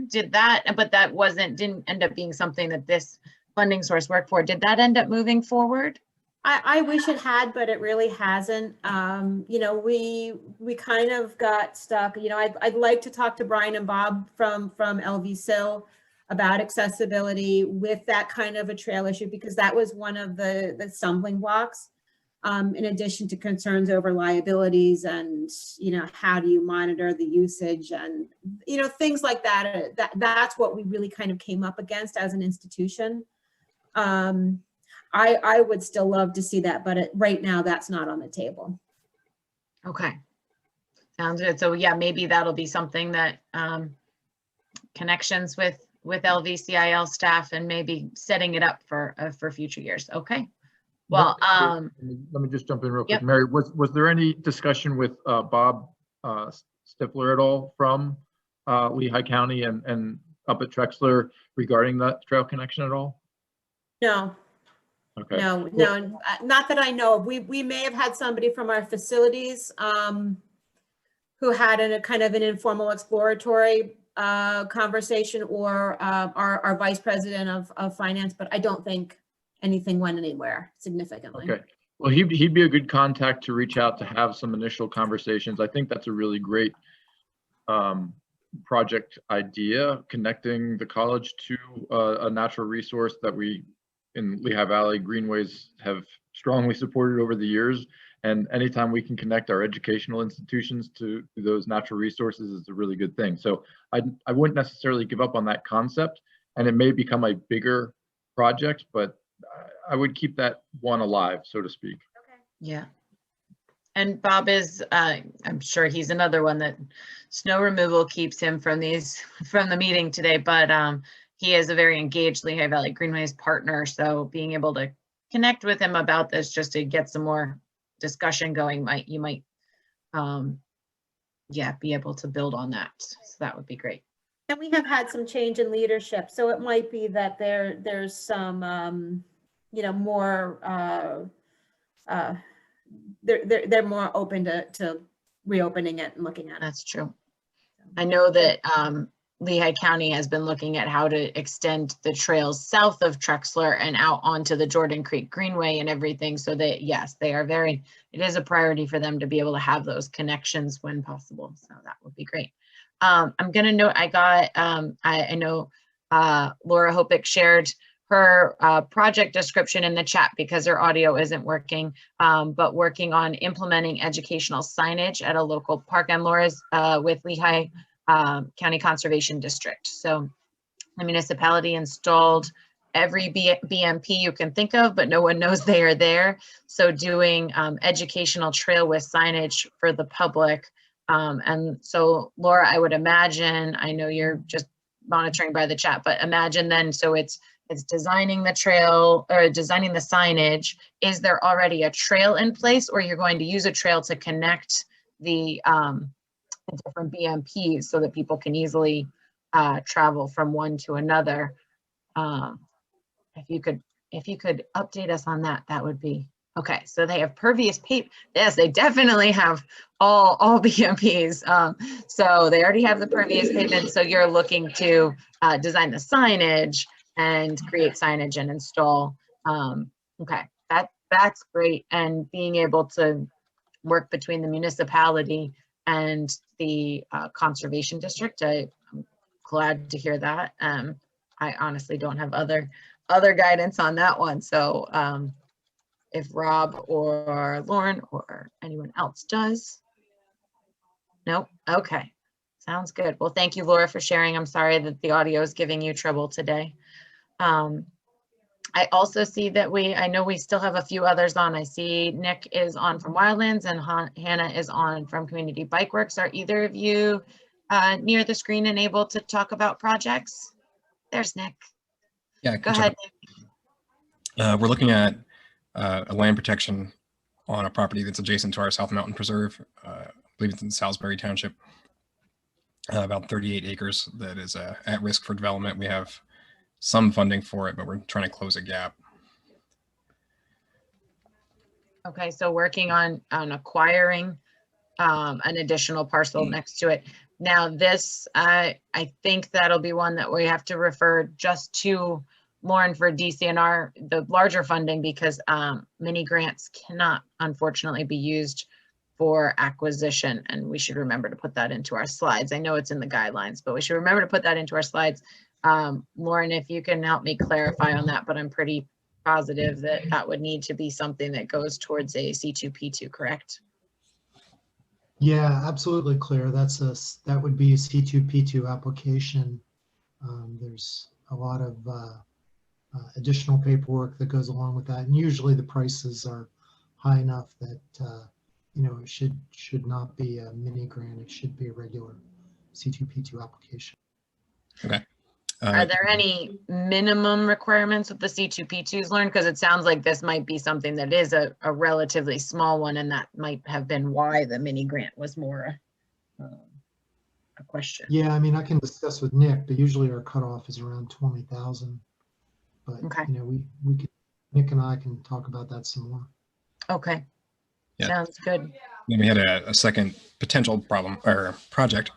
But that didn't end up being something that this funding source worked for. Did that end up moving forward? I wish it had, but it really hasn't. We kind of got stuck. I'd like to talk to Brian and Bob from LVSIL about accessibility with that kind of a trail issue, because that was one of the stumbling blocks, in addition to concerns over liabilities and, how do you monitor the usage and, things like that. That's what we really kind of came up against as an institution. I would still love to see that, but right now that's not on the table. Okay. Sounds good. So yeah, maybe that'll be something that connections with LVCIL staff and maybe setting it up for future years. Okay. Well, let me just jump in real quick. Yep. Mary, was there any discussion with Bob Stifler at all from Lehigh County and up at Trexler regarding that trail connection at all? No. Okay. No, not that I know of. We may have had somebody from our facilities who had a kind of an informal exploratory conversation, or our vice president of finance, but I don't think anything went anywhere significantly. Okay. Well, he'd be a good contact to reach out to have some initial conversations. I think that's a really great project idea, connecting the college to a natural resource that we in Lehigh Valley, Greenways, have strongly supported over the years. And anytime we can connect our educational institutions to those natural resources is a really good thing. So I wouldn't necessarily give up on that concept, and it may become a bigger project, but I would keep that one alive, so to speak. yeah. And Bob is, I'm sure he's another one that snow removal keeps him from the meeting today, but he is a very engaged Lehigh Valley Greenways partner. So being able to connect with him about this just to get some more discussion going, you might be able to build on that. So that would be great. And we have had some change in leadership, so it might be that there's some, more, they're more open to reopening it and looking at it. That's true. I know that Lehigh County has been looking at how to extend the trails south of Trexler and out onto the Jordan Creek Greenway and everything. So that, yes, it is a priority for them to be able to have those connections when possible. So that would be great. I'm going to note, I know Laura Hopick shared her project description in the chat because her audio isn't working, but working on implementing educational signage at a local park. And Laura's with Lehigh County Conservation District. So the municipality installed every BMP you can think of, but no one knows they are there. So doing educational trail with signage for the public. And so Laura, I would imagine, I know you're just monitoring by the chat, but imagine then, so it's designing the trail or designing the signage. Is there already a trail in place, or you're going to use a trail to connect the different BMPs so that people can easily travel from one to another? If you could update us on that, that would be okay. So they have pervious paper. Yes, they definitely have all BMPs. So they already have the pervious pavement. So you're looking to design the signage and create signage and install. Okay, that's great. And being able to work between the municipality and the conservation district, I'm glad to hear that. I honestly don't have other guidance on that one. So if Rob or Lauren or anyone else does. Nope. Okay. Sounds good. Well, thank you, Laura, for sharing. I'm sorry that the audio is giving you trouble today. I also see that I know we still have a few others on. I see Nick is on from Wildlands and Hannah is on from Community Bike Works. Are either of you near the screen and able to talk about projects? There's Nick. Yeah, go ahead. We're looking at a land protection on a property that's adjacent to our South Mountain Preserve. I believe it's in Salisbury Township, about 38 acres that is at risk for development. We have some funding for it, but we're trying to close a gap. Okay, so working on acquiring an additional parcel next to it. Now this, I think that'll be one that we have to refer just to Lauren for DCNR, the larger funding, because mini grants cannot unfortunately be used for acquisition, and we should remember to put that into our slides. I know it's in the guidelines, but we should remember to put that into our slides. Lauren, if you can help me clarify on that, but I'm pretty positive that that would need to be something that goes towards a C2P2, correct? Yeah, absolutely, Claire. That would be a C2P2 application. There's a lot of additional paperwork that goes along with that, and usually the prices are high enough that it should not be a mini grant. It should be a regular C2P2 application. Okay. Are there any minimum requirements with the C2P2s, Lauren? Because it sounds like this might be something that is a relatively small one, and that might have been why the mini grant was more a question. Yeah, I mean, I can discuss with Nick, but usually our cutoff is around 20,000. But okay, we can, Nick and I can talk about that some more. Okay. Yeah. Sounds good. Then we had a second potential problem or project.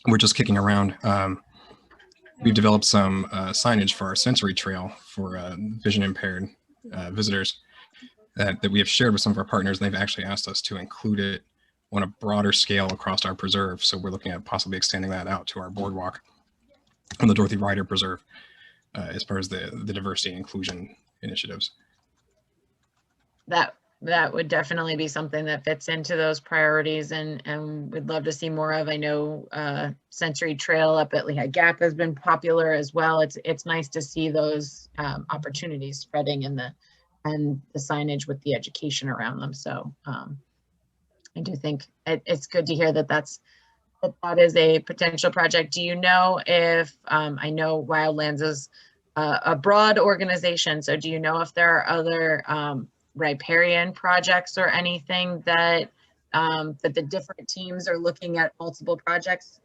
We're just kicking around. We've developed some signage for our sensory trail for vision impaired visitors that we have shared with some of our partners. And they've actually asked us to include it on a broader scale across our preserve. So we're looking at possibly extending that out to our boardwalk on the Dorothy Ryder Preserve as far as the diversity and inclusion initiatives. That would definitely be something that fits into those priorities, and we'd love to see more of. I know Sensory Trail up at Lehigh Gap has been popular as well. It's nice to see those opportunities spreading and the signage with the education around them. So I do think it's good to hear that that is a potential project. Do you know if, I know Wildlands is a broad organization, so do you know if there are other riparian projects or anything that that the different teams are looking at multiple projects?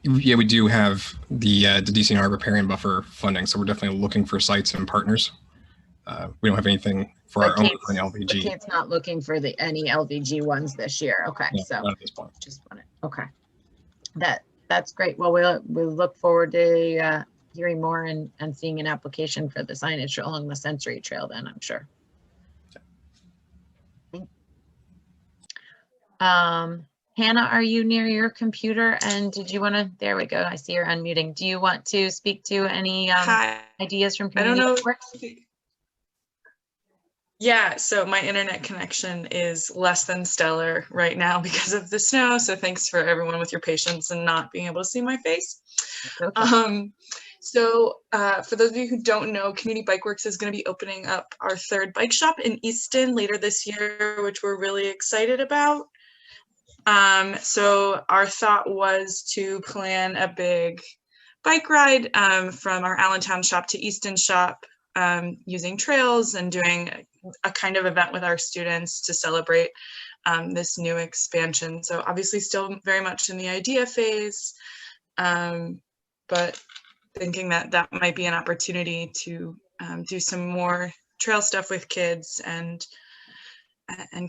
Yeah, we do have the DCNR riparian buffer funding, so we're definitely looking for sites and partners. We don't have anything for our own LVG. But Kate's not looking for any LVG ones this year. Okay, No, so not at this point. just want it. Okay, that's great. Well, we'll look forward to hearing more and seeing an application for the signage along the Sensory Trail. Then I'm sure. Hannah, are you near your computer? And did you want to? There we go. I see you're unmuting. Do you want to speak to any ideas from I don't community know. networks? Yeah, so my internet connection is less than stellar right now because of the snow. So thanks for everyone with your patience and not being able to see my face. Okay. For those of you who don't know, Community Bike Works is going to be opening up our 3rd bike shop in Easton later this year, which we're really excited about. So our thought was to plan a big bike ride from our Allentown shop to Easton shop, using trails and doing a kind of event with our students to celebrate this new expansion. So obviously still very much in the idea phase, but thinking that might be an opportunity to do some more trail stuff with kids and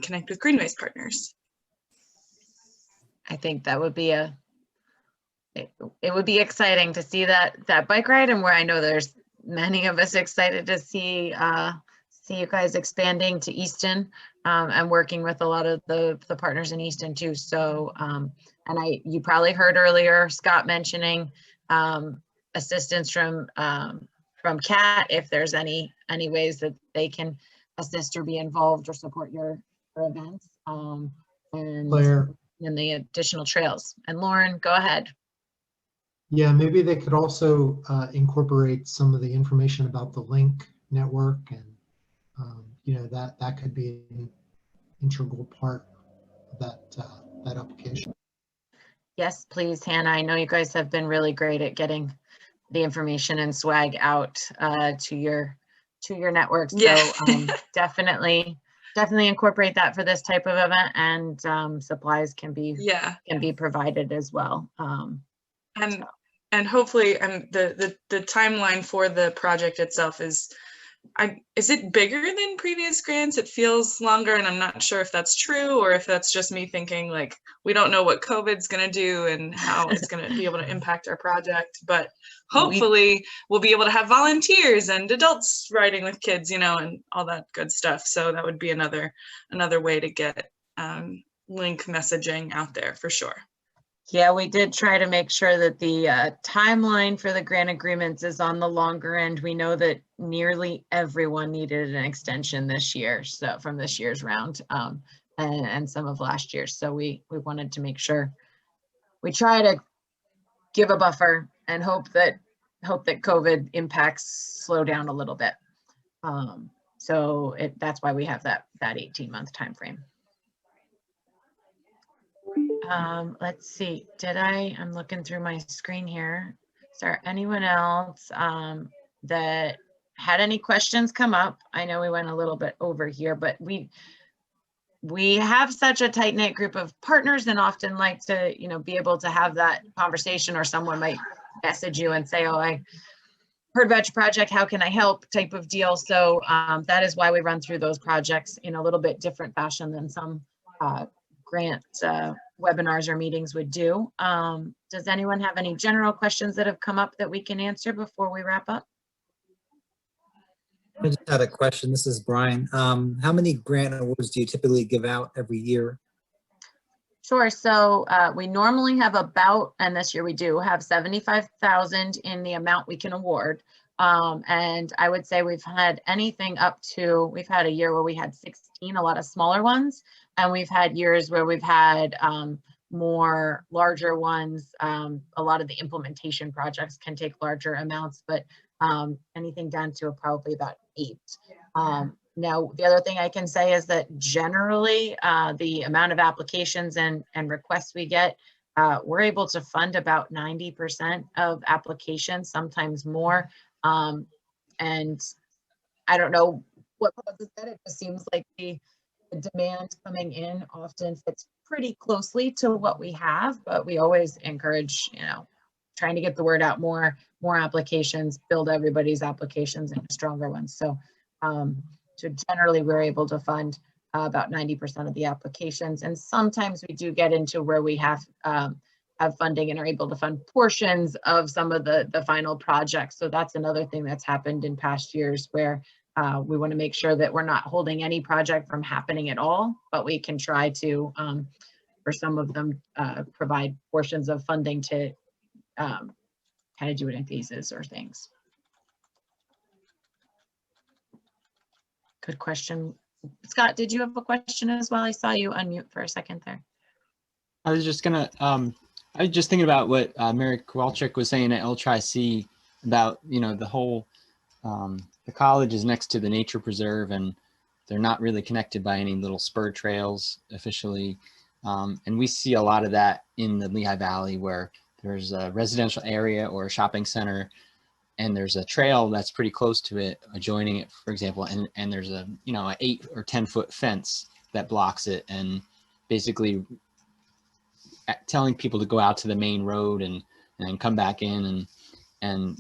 connect with Greenways partners. I think that would be it would be exciting to see that bike ride, and where I know there's many of us excited to see you guys expanding to Easton and working with a lot of the partners in Easton too. So and you probably heard earlier Scott mentioning assistance from CAT if there's any ways that they can assist or be involved or support your events and the additional trails. And Lauren, go ahead. Yeah, maybe they could also incorporate some of the information about the link network, and that could be an integral part of that application. Yes, please, Hannah. I know you guys have been really great at getting the information and swag out to your network. Yeah. So definitely incorporate that for this type of event, and supplies can be provided as well. And hopefully, the timeline for the project itself is it bigger than previous grants? It feels longer, and I'm not sure if that's true or if that's just me thinking like we don't know what COVID's going to do and how it's going to be able to impact our project. But hopefully, we'll be able to have volunteers and adults riding with kids, and all that good stuff. So that would be another way to get link messaging out there for sure. Yeah, we did try to make sure that the timeline for the grant agreements is on the longer end. We know that nearly everyone needed an extension this year, so from this year's round and some of last year. So we wanted to make sure we try to give a buffer and hope that COVID impacts slow down a little bit. So that's why we have that 18-month time frame. Let's see, I'm looking through my screen here. Is there anyone else that had any questions come up? I know we went a little bit over here, but we have such a tight-knit group of partners and often like to, be able to have that conversation, or someone might message you and say, oh, I heard about your project, how can I help type of deal. So that is why we run through those projects in a little bit different fashion than some grant webinars or meetings would do. Does anyone have any general questions that have come up that we can answer before we wrap up? I just had a question. This is Brian. How many grant awards do you typically give out every year? Sure. So we normally have about, and this year we do have 75,000 in the amount we can award. And I would say we've had anything up to, we've had a year where we had 16, a lot of smaller ones. And we've had years where we've had more larger ones. A lot of the implementation projects can take larger amounts, but anything down to probably about 8. Now, the other thing I can say is that generally the amount of applications and requests we get, we're able to fund about 90% of applications, sometimes more. And I don't know what causes that. It just seems like the demand coming in often fits pretty closely to what we have, but we always encourage, trying to get the word out more applications, build everybody's applications into stronger ones. So generally we're able to fund about 90% of the applications. And sometimes we do get into where we have funding and are able to fund portions of some of the final projects. So that's another thing that's happened in past years where we want to make sure that we're not holding any project from happening at all, but we can try to, for some of them, provide portions of funding to kind of do it in phases or things. Good question. Scott, did you have a question as well? I saw you unmute for a second there. I was just gonna, I was just thinking about what Mary Kowalczyk was saying at LTRC about, the whole, the college is next to the nature preserve and they're not really connected by any little spur trails officially. And we see a lot of that in the Lehigh Valley where there's a residential area or a shopping center and there's a trail that's pretty close to it, adjoining it, for example, and there's a, an 8 or 10 foot fence that blocks it and basically telling people to go out to the main road and come back in and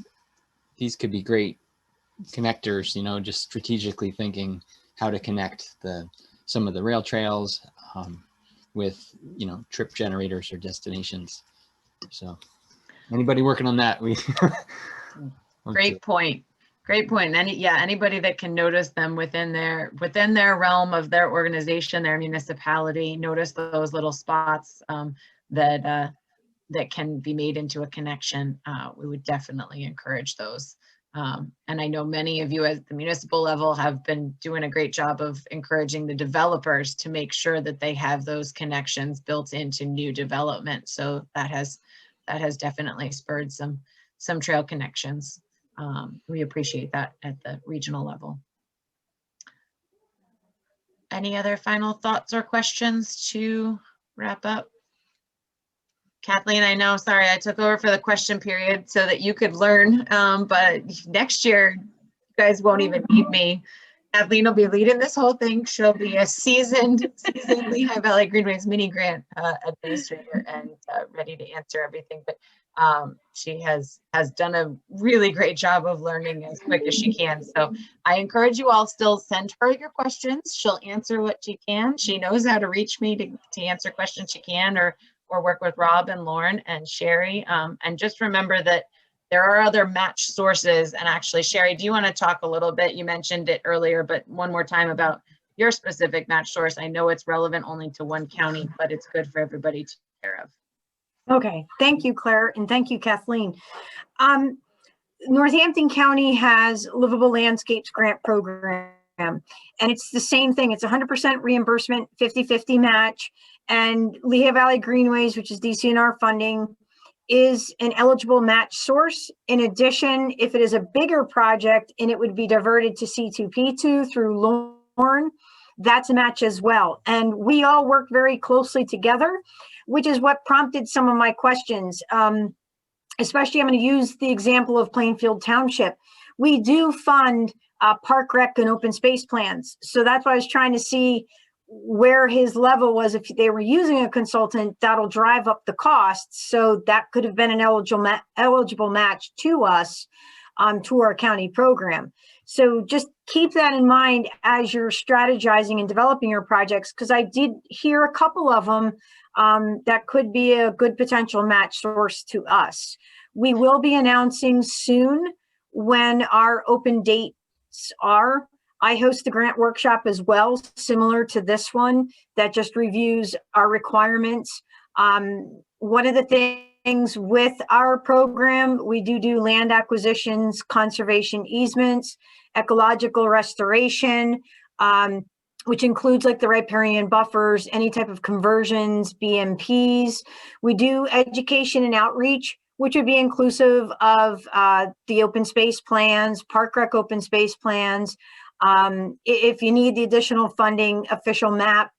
these could be great connectors, just strategically thinking how to connect some of the rail trails with, trip generators or destinations. So anybody working on that, Great point. And anybody that can notice them within their realm of their organization, their municipality, notice those little spots that can be made into a connection. We would definitely encourage those. And I know many of you at the municipal level have been doing a great job of encouraging the developers to make sure that they have those connections built into new development. So that has definitely spurred some trail connections. We appreciate that at the regional level. Any other final thoughts or questions to wrap up? Kathleen, I know, sorry, I took over for the question period so that you could learn, but next year, you guys won't even need me. Kathleen will be leading this whole thing. She'll be a seasoned Lehigh Valley Greenways mini grant administrator and ready to answer everything. But she has done a really great job of learning as quick as she can. So I encourage you all still send her your questions. She'll answer what she can. She knows how to reach me to answer questions she can or work with Rob and Lauren and Sherry. And just remember that there are other match sources. And actually, Sherry, do you want to talk a little bit? You mentioned it earlier, but one more time about your specific match source. I know it's relevant only to one county, but it's good for everybody to take care of. Okay, thank you, Claire, and thank you, Kathleen. Northampton County has Livable Landscapes Grant Program, and it's the same thing. It's 100% reimbursement, 50-50 match, and Lehigh Valley Greenways, which is DCNR funding, is an eligible match source. In addition, if it is a bigger project and it would be diverted to C2P2 through Lauren, that's a match as well. And we all work very closely together, which is what prompted some of my questions. Especially, I'm going to use the example of Plainfield Township. We do fund park rec and open space plans. So that's why I was trying to see where his level was. If they were using a consultant, that'll drive up the costs. So that could have been an eligible match to us, to our county program. So just keep that in mind as you're strategizing and developing your projects, because I did hear a couple of them that could be a good potential match source to us. We will be announcing soon when our open dates are. I host a grant workshop as well, similar to this one, that just reviews our requirements. One of the things with our program, we do land acquisitions, conservation easements, ecological restoration, which includes like the riparian buffers, any type of conversions, BMPs. We do education and outreach, which would be inclusive of the open space plans, park rec open space plans, If you need the additional funding, official map,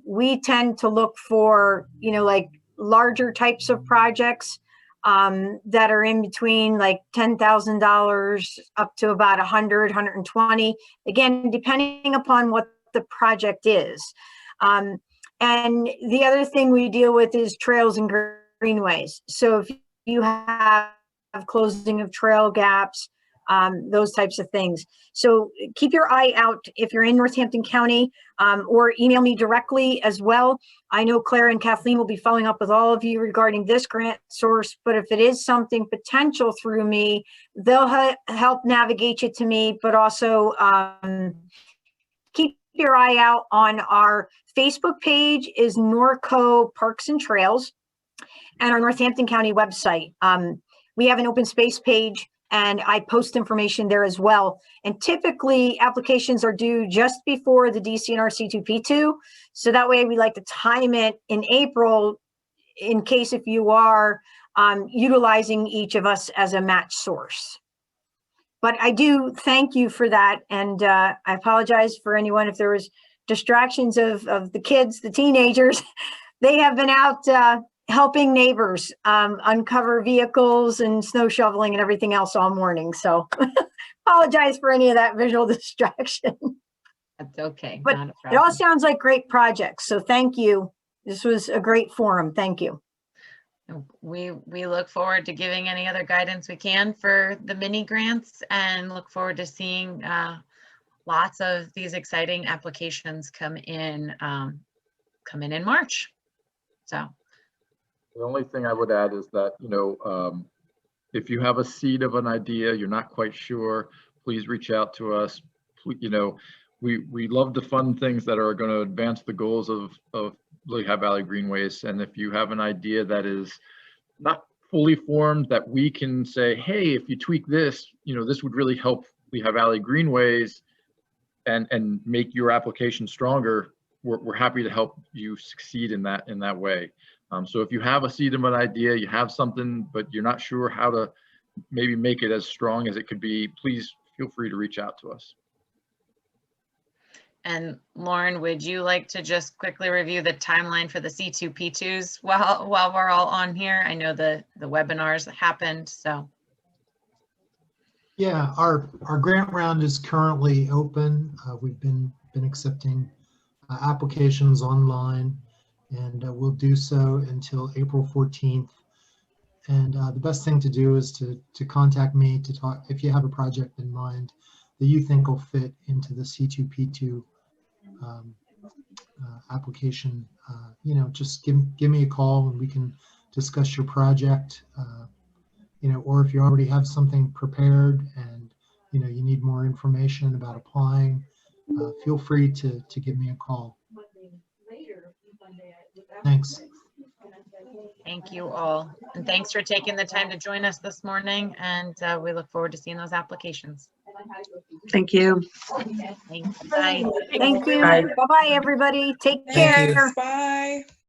we tend to look for, like larger types of projects that are in between like $10,000 up to about 100, 120. Again, depending upon what the project is. And the other thing we deal with is trails and greenways. So if you have closing of trail gaps, those types of things. So keep your eye out if you're in Northampton County, or email me directly as well. I know Claire and Kathleen will be following up with all of you regarding this grant source, but if it is something potential through me, they'll help navigate you to me, but also keep your eye out on our Facebook page is Norco Parks and Trails, and our Northampton County website. We have an open space page, and I post information there as well. And typically applications are due just before the DCNR C2P2. So that way we like to time it in April in case if you are utilizing each of us as a match source. But I do thank you for that. And I apologize for anyone if there was distractions of the kids, the teenagers. They have been out helping neighbors uncover vehicles and snow shoveling and everything else all morning. So apologize for any of that visual distraction. That's okay. But not a it all problem. sounds like great projects. So thank you. This was a great forum. Thank you. We look forward to giving any other guidance we can for the mini grants, and look forward to seeing lots of these exciting applications come in March. So. The only thing I would add is that, if you have a seed of an idea, you're not quite sure, please reach out to us. We love to fund things that are going to advance the goals of Lehigh Valley Greenways. And if you have an idea that is not fully formed, that we can say, hey, if you tweak this, this would really help Lehigh Valley Greenways and make your application stronger, we're happy to help you succeed in that way. So if you have a seed of an idea, you have something, but you're not sure how to maybe make it as strong as it could be, please feel free to reach out to us. And Lauren, would you like to just quickly review the timeline for the C2P2s while we're all on here? I know the webinars happened, so. Yeah, our grant round is currently open. We've been accepting applications online, and we'll do so until April 14th. And the best thing to do is to contact me to talk if you have a project in mind that you think will fit into the C2P2 application. Just give me a call and we can discuss your project. Or if you already have something prepared and you need more information about applying, feel free to give me a call. Thanks. Thank you all. And thanks for taking the time to join us this morning. And we look forward to seeing those applications. Thank you. Thanks. Bye. Thank you. Bye. Bye-bye, everybody. Take Thank care. you. Bye.